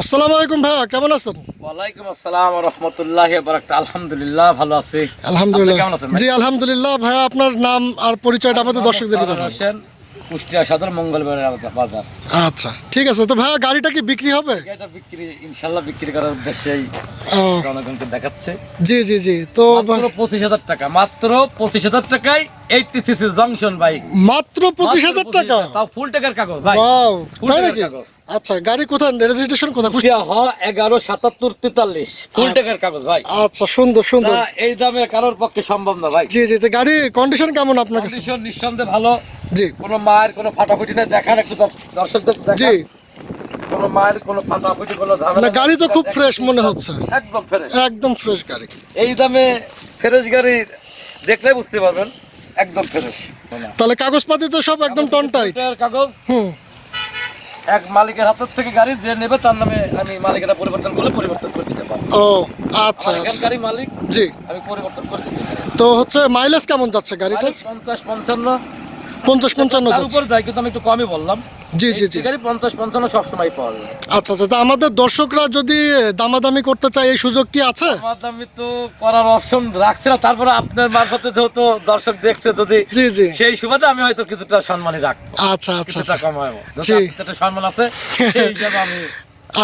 আসসালামু আলাইকুম ভাইয়া, কেমন আছেন? ওয়ালাইকুম আসসালাম ওয়া রাহমাতুল্লাহি ওয়া বারাকাতুহু। আলহামদুলিল্লাহ ভালো আছি। আলহামদুলিল্লাহ। আপনি কেমন আছেন ভাই? জি আলহামদুলিল্লাহ। ভাইয়া আপনার নাম আর পরিচয়টা আমাদের দর্শকদের সালাম জানান। হোসেন, কুষ্টিয়া সদর মঙ্গলবার বাজার। আচ্ছা ঠিক আছে। তো ভাইয়া গাড়িটা কি বিক্রি হবে? এটা বিক্রি ইনশাআল্লাহ বিক্রি করার উদ্দেশ্যেই ও, জনগণকে দেখাচ্ছে। জি জি জি। তো মাত্র 25,000 টাকা, মাত্র 25,000 টাকায় 80 সিসি জংশন বাইক। মাত্র 25,000 টাকা? তাও ফুল টাকার কাগজ ভাই। ওয়াও, ফুল তাই টাকার নাকি? কাগজ। আচ্ছা, গাড়ি কোথায়, রেজিস্ট্রেশন কোথায়? কুষ্টিয়া হ 117743 ফুল টাকার কাগজ ভাই। আচ্ছা, সুন্দর সুন্দর। তা এই দামে কারোর পক্ষে সম্ভব না ভাই। জি জি। তো গাড়ির কন্ডিশন কেমন আপনার কাছে? কন্ডিশন নিঃসন্দেহে ভালো। জি কোনো মায়ের কোনো ফাটাফুটি না, দেখান একটু দর্শকদের জি। দেখান। কোনো মায়ের কোনো ফাটাফুটি কোনো না, ঝামেলা গাড়ি তো নাই। খুব ফ্রেশ মনে হচ্ছে। একদম ফ্রেশ। একদম ফ্রেশ গাড়ি। এই দামে ফ্রেশ গাড়ি দেখলে বুঝতে পারবেন একদম ফ্রেশ। তাহলে কাগজপাতি তো সব একদম টন টাইট। কাগজ হুম। এক মালিকের হাতের থেকে গাড়ি যে নেবে তার নামে আমি মালিকেরা পরিবর্তন করলে পরিবর্তন করে দিতে পারবো। ও আচ্ছা আমার আচ্ছা। এখানকারই মালিক, জি। আমি পরিবর্তন করে দিতে পারি। তো হচ্ছে মাইলেজ কেমন যাচ্ছে গাড়িটা? 50-55 50-55 তার যাচ্ছে। উপরে যায়, কিন্তু আমি একটু কমই বললাম। জি জি জি। এই গাড়ি 50-55 সবসময় পাওয়া যায়। আচ্ছা আচ্ছা। তা আমাদের দর্শকরা যদি দামাদামি করতে চায়, এই সুযোগ কি আছে? আমি তো করার অপশন রাখছি না, তারপরে আপনার মারফতে যেহেতু দর্শক দেখছে, যদি জি জি। সেই সুবাদে আমি হয়তো কিছুটা সম্মানই রাখবো, আচ্ছা আচ্ছা কিছুটা আচ্ছা। কমাবো। জি। একটা সম্মান আছে সেই হিসাবে আমি।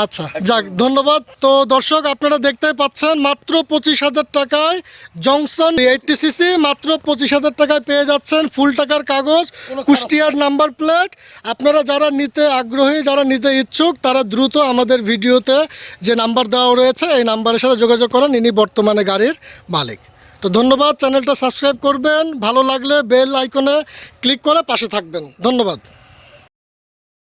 আচ্ছা যাক, ধন্যবাদ। তো দর্শক, আপনারা দেখতেই পাচ্ছেন মাত্র 25,000 টাকায় জংশন 80 সিসি মাত্র 25,000 টাকায় পেয়ে যাচ্ছেন। ফুল টাকার কাগজ, কুষ্টিয়ার নাম্বার প্লেট। আপনারা যারা নিতে আগ্রহী, যারা নিতে ইচ্ছুক, তারা দ্রুত আমাদের ভিডিওতে যে নাম্বার দেওয়া রয়েছে এই নাম্বারের সাথে যোগাযোগ করেন। ইনি বর্তমানে গাড়ির মালিক। তো ধন্যবাদ। চ্যানেলটা সাবস্ক্রাইব করবেন, ভালো লাগলে বেল আইকনে ক্লিক করে পাশে থাকবেন। ধন্যবাদ।